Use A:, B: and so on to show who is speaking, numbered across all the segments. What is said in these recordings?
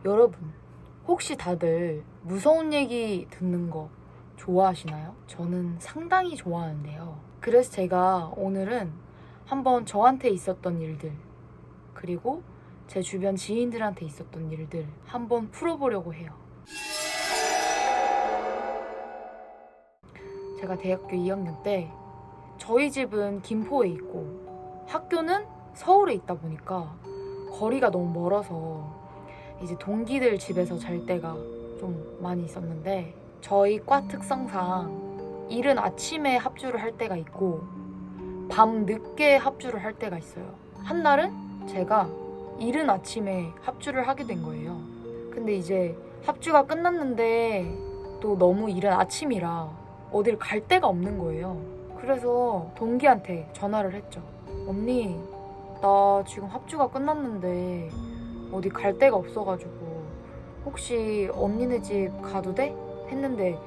A: 여러분, 혹시 다들 무서운 얘기 듣는 거 좋아하시나요? 저는 상당히 좋아하는데요. 그래서 제가 오늘은 한번 저한테 있었던 일들, 그리고 제 주변 지인들한테 있었던 일들 한번 풀어보려고 해요. 제가 대학교 2학년 때 저희 집은 김포에 있고 학교는 서울에 있다 보니까 거리가 너무 멀어서 이제 동기들 집에서 잘 때가 좀 많이 있었는데, 저희 과 특성상 이른 아침에 합주를 할 때가 있고 밤 늦게 합주를 할 때가 있어요. 한날은 제가 이른 아침에 합주를 하게 된 거예요. 근데 이제 합주가 끝났는데 또 너무 이른 아침이라 어딜 갈 데가 없는 거예요. 그래서 동기한테 전화를 했죠. 언니, 나 지금 합주가 끝났는데 어디 갈 데가 없어가지고 혹시 언니네 집 가도 돼? 했는데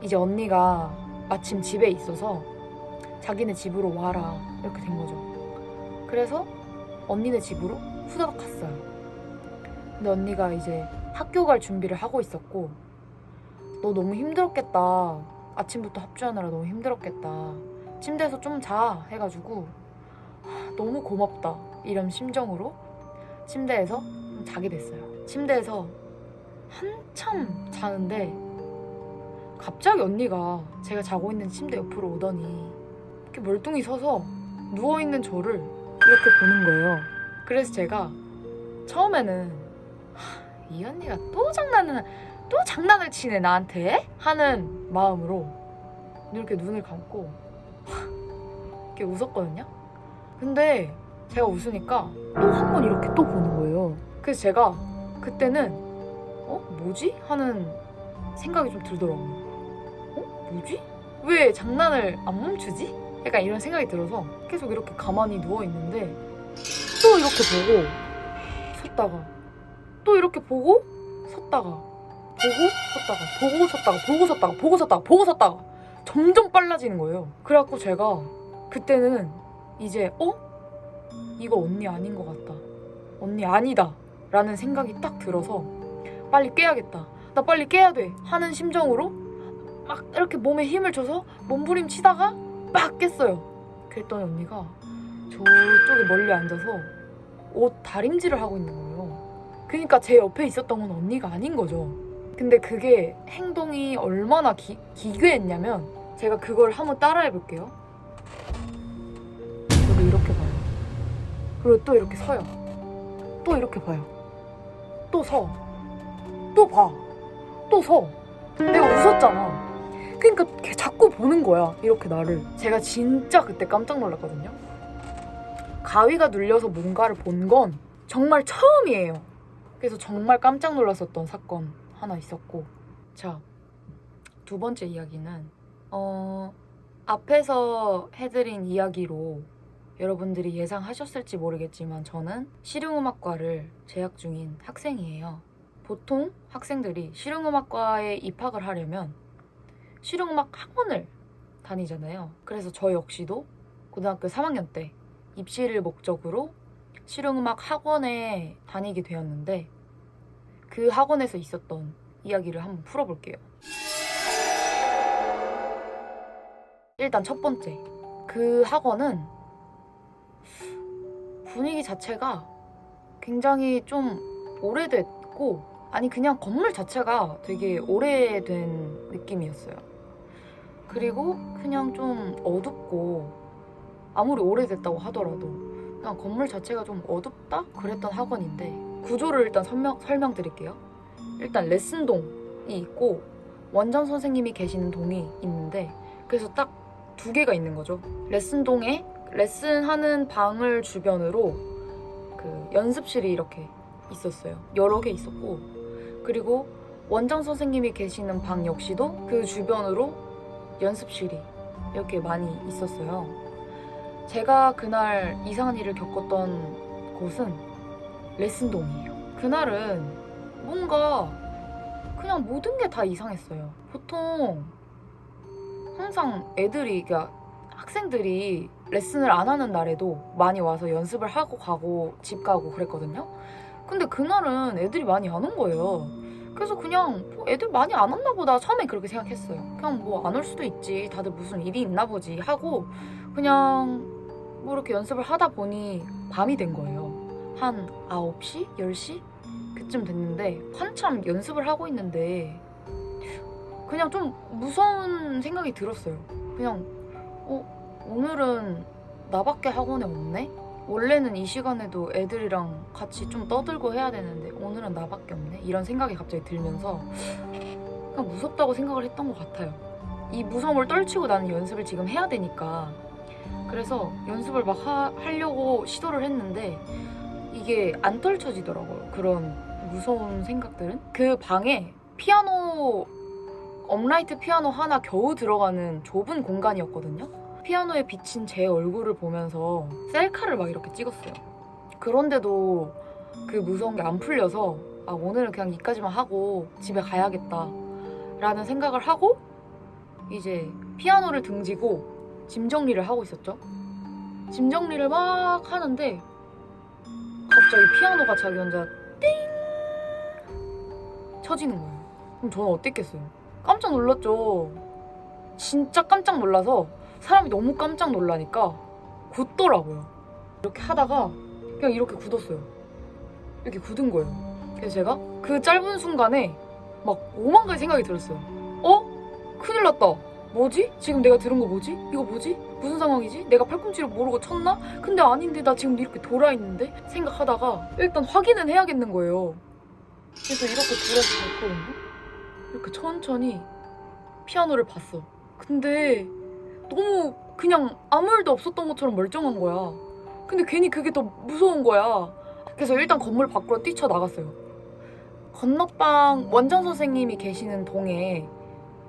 A: 이제 언니가 마침 집에 있어서 자기네 집으로 와라 이렇게 된 거죠. 그래서 언니네 집으로 후다닥 갔어요. 근데 언니가 이제 학교 갈 준비를 하고 있었고, 너 너무 힘들었겠다, 아침부터 합주하느라 너무 힘들었겠다, 침대에서 좀 자 해가지고 너무 고맙다 이런 심정으로 침대에서 자게 됐어요. 침대에서 한참 자는데 갑자기 언니가 제가 자고 있는 침대 옆으로 오더니 이렇게 멀뚱히 서서 누워있는 저를 이렇게 보는 거예요. 그래서 제가 처음에는 이 언니가 또 장난을 치네 나한테 하는 마음으로 이렇게 눈을 감고 이렇게 웃었거든요. 근데 제가 웃으니까 또 한 번 이렇게 또 보는 거예요. 그래서 제가 그때는 뭐지? 하는 생각이 좀 들더라고요. 뭐지? 왜 장난을 안 멈추지? 약간 이런 생각이 들어서 계속 이렇게 가만히 누워있는데 또 이렇게 보고 섰다가 또 이렇게 보고 섰다가 보고 섰다가 보고 섰다가 보고 섰다가 보고 섰다가 보고 섰다가 점점 빨라지는 거예요. 그래갖고 제가 그때는 이제 이거 언니 아닌 것 같다, 언니 아니다 라는 생각이 딱 들어서 빨리 깨야겠다, 나 빨리 깨야 돼 하는 심정으로 막 이렇게 몸에 힘을 줘서 몸부림치다가 막 깼어요. 그랬더니 언니가 저쪽에 멀리 앉아서 옷 다림질을 하고 있는 거예요. 그러니까 제 옆에 있었던 건 언니가 아닌 거죠. 근데 그게 행동이 얼마나 기괴했냐면, 제가 그걸 한번 따라해 볼게요. 저도 이렇게 봐요. 그리고 또 이렇게 서요. 또 이렇게 봐요. 또 서. 또 봐. 또 서. 내가 웃었잖아. 그러니까 자꾸 보는 거야, 이렇게 나를. 제가 진짜 그때 깜짝 놀랐거든요. 가위가 눌려서 뭔가를 본 건 정말 처음이에요. 그래서 정말 깜짝 놀랐었던 사건 하나 있었고. 자, 두 번째 이야기는 앞에서 해드린 이야기로 여러분들이 예상하셨을지 모르겠지만 저는 실용음악과를 재학 중인 학생이에요. 보통 학생들이 실용음악과에 입학을 하려면 실용음악 학원을 다니잖아요. 그래서 저 역시도 고등학교 3학년 때 입시를 목적으로 실용음악 학원에 다니게 되었는데, 그 학원에서 있었던 이야기를 한번 풀어볼게요. 일단 첫 번째, 그 학원은 분위기 자체가 굉장히 좀 오래됐고, 아니 그냥 건물 자체가 되게 오래된 느낌이었어요. 그리고 그냥 좀 어둡고, 아무리 오래됐다고 하더라도 그냥 건물 자체가 좀 어둡다? 그랬던 학원인데, 구조를 일단 설명드릴게요. 일단 레슨동이 있고 원장 선생님이 계시는 동이 있는데, 그래서 딱 두 개가 있는 거죠. 레슨동에 레슨하는 방을 주변으로 그 연습실이 이렇게 있었어요. 여러 개 있었고, 그리고 원장 선생님이 계시는 방 역시도 그 주변으로 연습실이 이렇게 많이 있었어요. 제가 그날 이상한 일을 겪었던 곳은 레슨동이에요. 그날은 뭔가 그냥 모든 게 다 이상했어요. 보통 항상 그러니까 학생들이 레슨을 안 하는 날에도 많이 와서 연습을 하고 가고 집 가고 그랬거든요. 근데 그날은 애들이 많이 안 온 거예요. 그래서 그냥 뭐 애들 많이 안 왔나 보다 처음에 그렇게 생각했어요. 그냥 뭐 안 올 수도 있지, 다들 무슨 일이 있나 보지 하고 그냥 뭐 이렇게 연습을 하다 보니 밤이 된 거예요. 한 9시? 10시? 그쯤 됐는데 한참 연습을 하고 있는데 그냥 좀 무서운 생각이 들었어요. 그냥 오늘은 나밖에 학원에 없네? 원래는 이 시간에도 애들이랑 같이 좀 떠들고 해야 되는데 오늘은 나밖에 없네? 이런 생각이 갑자기 들면서 그냥 무섭다고 생각을 했던 것 같아요. 이 무서움을 떨치고 나는 연습을 지금 해야 되니까 그래서 연습을 막 하려고 시도를 했는데 이게 안 떨쳐지더라고요. 그런 무서운 생각들은. 그 방에 피아노, 업라이트 피아노 하나 겨우 들어가는 좁은 공간이었거든요. 피아노에 비친 제 얼굴을 보면서 셀카를 막 이렇게 찍었어요. 그런데도 그 무서운 게 안 풀려서 아, 오늘은 그냥 이까지만 하고 집에 가야겠다 라는 생각을 하고 이제 피아노를 등지고 짐 정리를 하고 있었죠. 짐 정리를 막 하는데 갑자기 피아노가 자기 혼자 띵 쳐지는 거예요. 그럼 저는 어땠겠어요? 깜짝 놀랐죠. 진짜 깜짝 놀라서 사람이 너무 깜짝 놀라니까 굳더라고요. 이렇게 하다가 그냥 이렇게 굳었어요. 이렇게 굳은 거예요. 그래서 제가 그 짧은 순간에 막 오만 가지 생각이 들었어요. 큰일 났다. 뭐지? 지금 내가 들은 거 뭐지? 이거 뭐지? 무슨 상황이지? 내가 팔꿈치를 모르고 쳤나? 근데 아닌데 나 지금 이렇게 돌아있는데? 생각하다가 일단 확인은 해야겠는 거예요. 그래서 이렇게 돌아서 봤거든요. 이렇게 천천히 피아노를 봤어. 근데 너무 그냥 아무 일도 없었던 것처럼 멀쩡한 거야. 근데 괜히 그게 더 무서운 거야. 그래서 일단 건물 밖으로 뛰쳐나갔어요. 건너방 원장 선생님이 계시는 동에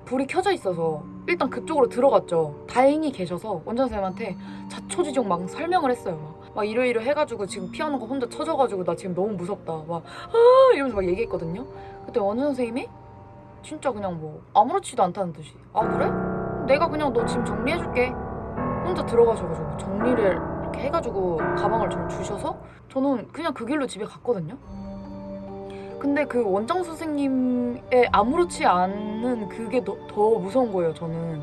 A: 불이 켜져 있어서 일단 그쪽으로 들어갔죠. 다행히 계셔서 원장 선생님한테 자초지종 막 설명을 했어요. 막 이러이러 해가지고 지금 피아노가 혼자 쳐져가지고 나 지금 너무 무섭다. 막 이러면서 막 얘기했거든요. 그때 원장 선생님이 진짜 그냥 뭐 아무렇지도 않다는 듯이 아 그래? 내가 그냥 너 짐 정리해줄게. 혼자 들어가셔가지고 정리를 이렇게 해가지고 가방을 저를 주셔서 저는 그냥 그 길로 집에 갔거든요. 근데 그 원장 선생님의 아무렇지 않은 그게 더 무서운 거예요. 저는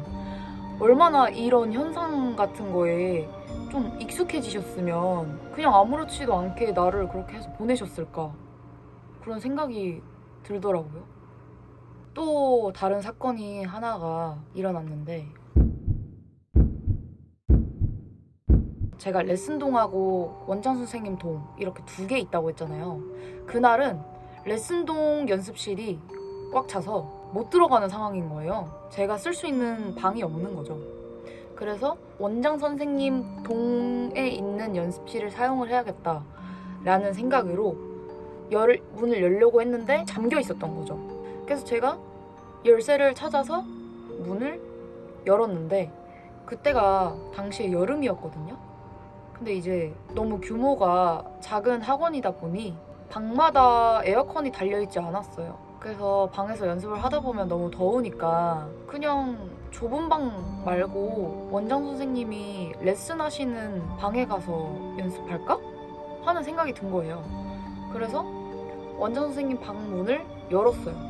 A: 얼마나 이런 현상 같은 거에 좀 익숙해지셨으면 그냥 아무렇지도 않게 나를 그렇게 해서 보내셨을까 그런 생각이 들더라고요. 또 다른 사건이 하나가 일어났는데 제가 레슨동하고 원장 선생님 동 이렇게 2개 있다고 했잖아요. 그날은 레슨동 연습실이 꽉 차서 못 들어가는 상황인 거예요. 제가 쓸 수 있는 방이 없는 거죠. 그래서 원장 선생님 동에 있는 연습실을 사용을 해야겠다라는 생각으로 문을 열려고 했는데 잠겨 있었던 거죠. 그래서 제가 열쇠를 찾아서 문을 열었는데 그때가 당시에 여름이었거든요. 근데 이제 너무 규모가 작은 학원이다 보니 방마다 에어컨이 달려있지 않았어요. 그래서 방에서 연습을 하다 보면 너무 더우니까 그냥 좁은 방 말고 원장 선생님이 레슨하시는 방에 가서 연습할까? 하는 생각이 든 거예요. 그래서 원장 선생님 방 문을 열었어요.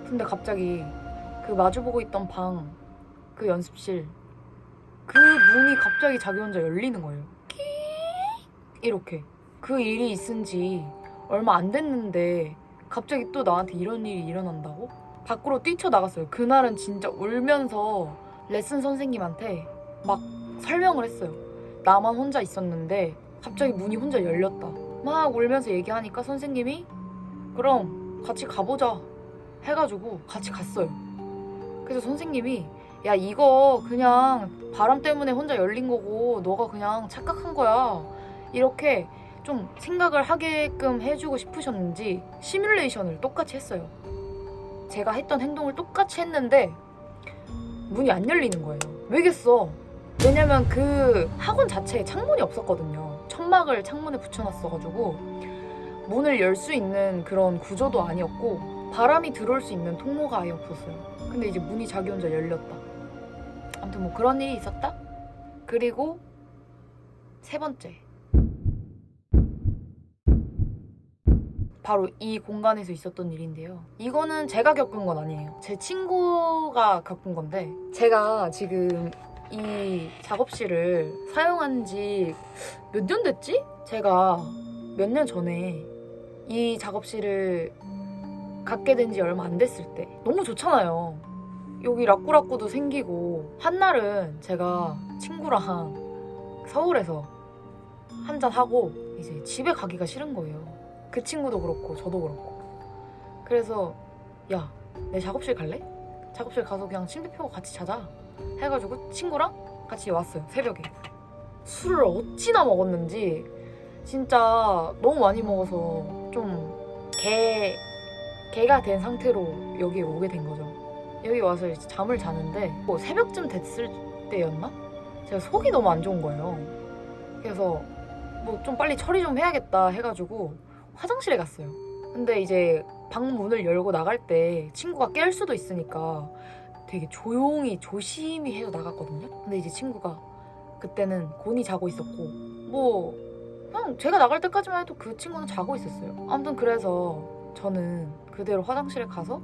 A: 근데 갑자기 그 마주보고 있던 방, 그 연습실 그 문이 갑자기 자기 혼자 열리는 거예요. 끼익 이렇게. 그 일이 있은 지 얼마 안 됐는데 갑자기 또 나한테 이런 일이 일어난다고? 밖으로 뛰쳐나갔어요. 그날은 진짜 울면서 레슨 선생님한테 막 설명을 했어요. 나만 혼자 있었는데 갑자기 문이 혼자 열렸다. 막 울면서 얘기하니까 선생님이 그럼 같이 가보자 해가지고 같이 갔어요. 그래서 선생님이 야 이거 그냥 바람 때문에 혼자 열린 거고 너가 그냥 착각한 거야 이렇게 좀 생각을 하게끔 해주고 싶으셨는지 시뮬레이션을 똑같이 했어요. 제가 했던 행동을 똑같이 했는데 문이 안 열리는 거예요. 왜겠어? 왜냐면 그 학원 자체에 창문이 없었거든요. 천막을 창문에 붙여놨어가지고 문을 열 수 있는 그런 구조도 아니었고 바람이 들어올 수 있는 통로가 아예 없었어요. 근데 이제 문이 자기 혼자 열렸다. 아무튼 뭐 그런 일이 있었다? 그리고 3번째. 바로 이 공간에서 있었던 일인데요. 이거는 제가 겪은 건 아니에요. 제 친구가 겪은 건데, 제가 지금 이 작업실을 사용한 지 몇 년 됐지? 제가 몇 년 전에 이 작업실을 갖게 된 지 얼마 안 됐을 때 너무 좋잖아요. 여기 라꾸라꾸도 생기고. 한날은 제가 친구랑 서울에서 한잔하고 이제 집에 가기가 싫은 거예요. 그 친구도 그렇고 저도 그렇고. 그래서 야, 내 작업실 갈래? 작업실 가서 그냥 침대 펴고 같이 자자 해가지고 친구랑 같이 왔어요. 새벽에. 술을 어찌나 먹었는지 진짜 너무 많이 먹어서 좀 개가 된 상태로 여기에 오게 된 거죠. 여기 와서 이제 잠을 자는데 뭐 새벽쯤 됐을 때였나? 제가 속이 너무 안 좋은 거예요. 그래서 뭐 좀 빨리 처리 좀 해야겠다 해가지고 화장실에 갔어요. 근데 이제 방 문을 열고 나갈 때 친구가 깰 수도 있으니까 되게 조용히 조심히 해서 나갔거든요. 근데 이제 친구가 그때는 곤히 자고 있었고, 뭐 그냥 제가 나갈 때까지만 해도 그 친구는 자고 있었어요. 아무튼 그래서 저는 그대로 화장실에 가서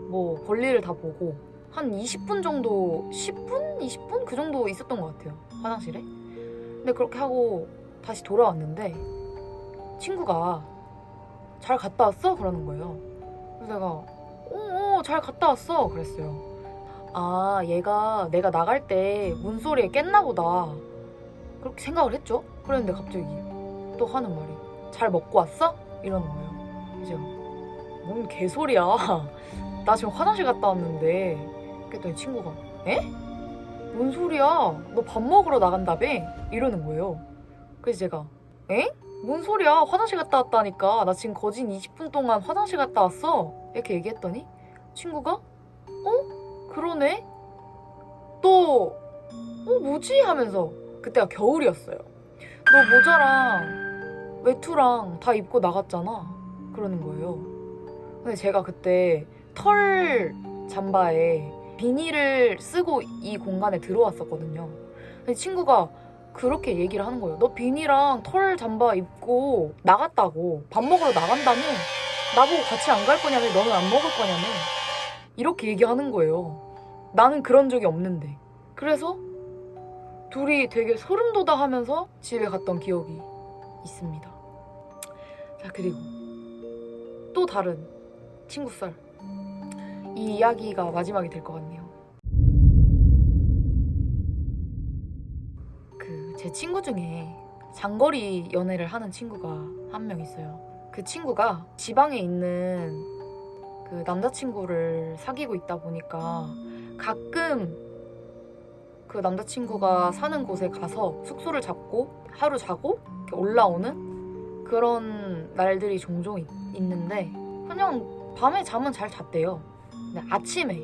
A: 뭐 볼일을 다 보고 한 20분 정도, 10분? 20분? 그 정도 있었던 것 같아요, 화장실에. 근데 그렇게 하고 다시 돌아왔는데 친구가 잘 갔다 왔어? 그러는 거예요. 그래서 내가 잘 갔다 왔어 그랬어요. 아, 얘가 내가 나갈 때 문소리에 깼나 보다 그렇게 생각을 했죠. 그랬는데 갑자기 또 하는 말이 잘 먹고 왔어? 이러는 거예요. 이제 뭔 개소리야. 나 지금 화장실 갔다 왔는데. 그랬더니 친구가 에? 뭔 소리야? 너 밥 먹으러 나간다며? 이러는 거예요. 그래서 제가 에? 뭔 소리야? 화장실 갔다 왔다니까. 나 지금 거진 20분 동안 화장실 갔다 왔어. 이렇게 얘기했더니 친구가 그러네? 또 뭐지? 하면서 그때가 겨울이었어요. 너 모자랑 외투랑 다 입고 나갔잖아. 그러는 거예요. 근데 제가 그때 털 잠바에 비닐을 쓰고 이 공간에 들어왔었거든요. 근데 친구가 그렇게 얘기를 하는 거예요. 너 비니랑 털 잠바 입고 나갔다고. 밥 먹으러 나간다며. 나보고 같이 안 갈 거냐며. 너는 안 먹을 거냐며. 이렇게 얘기하는 거예요. 나는 그런 적이 없는데. 그래서 둘이 되게 소름 돋아 하면서 집에 갔던 기억이 있습니다. 자, 그리고 또 다른 친구 썰. 이 이야기가 마지막이 될 것 같네요. 제 친구 중에 장거리 연애를 하는 친구가 한 명 있어요. 그 친구가 지방에 있는 그 남자친구를 사귀고 있다 보니까 가끔 그 남자친구가 사는 곳에 가서 숙소를 잡고 하루 자고 이렇게 올라오는 그런 날들이 종종 있는데 그냥 밤에 잠은 잘 잤대요. 근데 아침에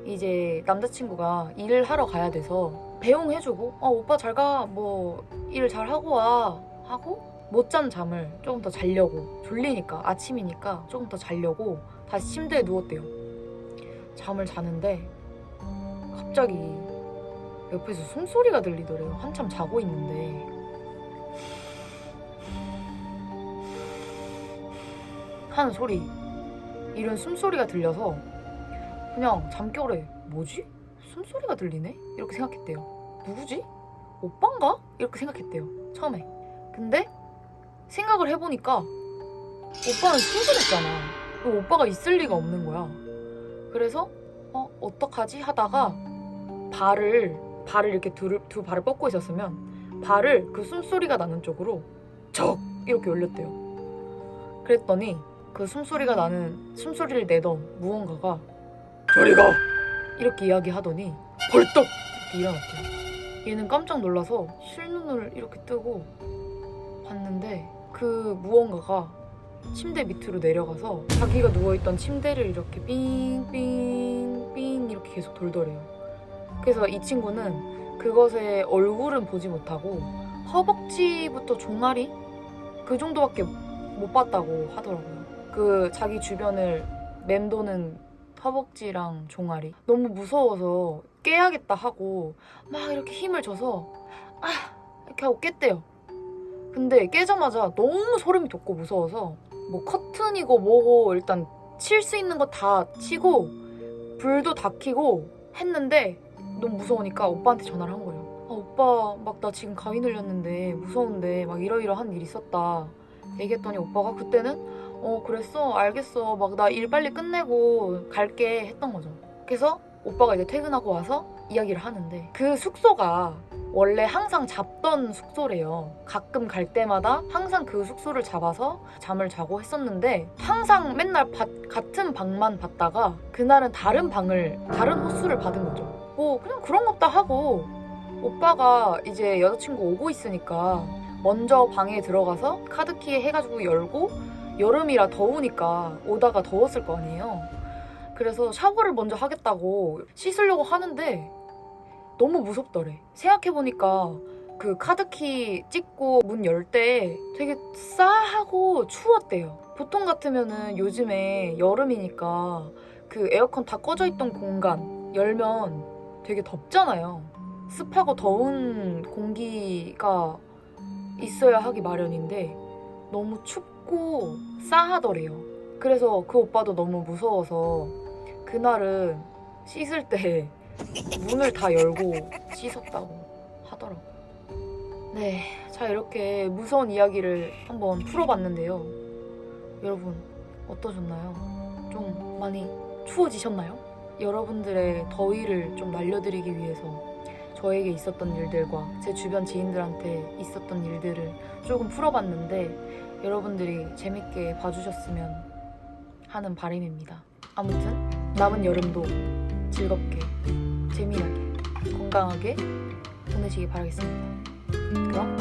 A: 이제 남자친구가 일을 하러 가야 돼서 배웅해주고 오빠 잘 가, 뭐 일 잘하고 와 하고 못 잔 잠을 조금 더 자려고, 졸리니까 아침이니까 조금 더 자려고 다시 침대에 누웠대요. 잠을 자는데 갑자기 옆에서 숨소리가 들리더래요. 한참 자고 있는데. 하는 소리, 이런 숨소리가 들려서 그냥 잠결에 뭐지? 숨소리가 들리네? 이렇게 생각했대요. 누구지? 오빠인가? 이렇게 생각했대요, 처음에. 근데 생각을 해보니까 오빠는 출근했잖아. 오빠가 있을 리가 없는 거야. 그래서 어떡하지? 하다가 발을 이렇게 두 발을 뻗고 있었으면 발을 그 숨소리가 나는 쪽으로 적! 이렇게 올렸대요. 그랬더니 그 숨소리를 내던 무언가가 저리 가! 이렇게 이야기하더니 벌떡! 이렇게 일어났대요. 얘는 깜짝 놀라서 실눈을 이렇게 뜨고 봤는데 그 무언가가 침대 밑으로 내려가서 자기가 누워있던 침대를 이렇게 삥삥삥 이렇게 계속 돌더래요. 그래서 이 친구는 그것의 얼굴은 보지 못하고 허벅지부터 종아리? 그 정도밖에 못 봤다고 하더라고요. 그 자기 주변을 맴도는 허벅지랑 종아리. 너무 무서워서 깨야겠다 하고 막 이렇게 힘을 줘서 이렇게 하고 깼대요. 근데 깨자마자 너무 소름이 돋고 무서워서 뭐 커튼이고 뭐고 일단 칠 수 있는 거 다 치고 불도 다 켜고 했는데 너무 무서우니까 오빠한테 전화를 한 거예요. 아, 오빠 막 나 지금 가위 눌렸는데 무서운데 막 이러이러한 일 있었다 얘기했더니 오빠가 그때는 그랬어 알겠어 막 나 일 빨리 끝내고 갈게 했던 거죠. 그래서 오빠가 이제 퇴근하고 와서 이야기를 하는데 그 숙소가 원래 항상 잡던 숙소래요. 가끔 갈 때마다 항상 그 숙소를 잡아서 잠을 자고 했었는데 항상 맨날 같은 방만 받다가 그날은 다른 호수를 받은 거죠. 뭐 그냥 그런 것다 하고 오빠가 이제 여자친구 오고 있으니까 먼저 방에 들어가서 카드키 해가지고 열고 여름이라 더우니까 오다가 더웠을 거 아니에요. 그래서 샤워를 먼저 하겠다고 씻으려고 하는데 너무 무섭더래. 생각해보니까 그 카드키 찍고 문 열 때 되게 싸하고 추웠대요. 보통 같으면은 요즘에 여름이니까 그 에어컨 다 꺼져 있던 공간 열면 되게 덥잖아요. 습하고 더운 공기가 있어야 하기 마련인데 너무 춥고 싸하더래요. 그래서 그 오빠도 너무 무서워서 그날은 씻을 때 문을 다 열고 씻었다고 하더라고요. 네, 자 이렇게 무서운 이야기를 한번 풀어봤는데요. 여러분 어떠셨나요? 좀 많이 추워지셨나요? 여러분들의 더위를 좀 날려드리기 위해서 저에게 있었던 일들과 제 주변 지인들한테 있었던 일들을 조금 풀어봤는데 여러분들이 재밌게 봐주셨으면 하는 바람입니다. 아무튼 남은 여름도 즐겁게 재미나게 건강하게 보내시기 바라겠습니다. 그럼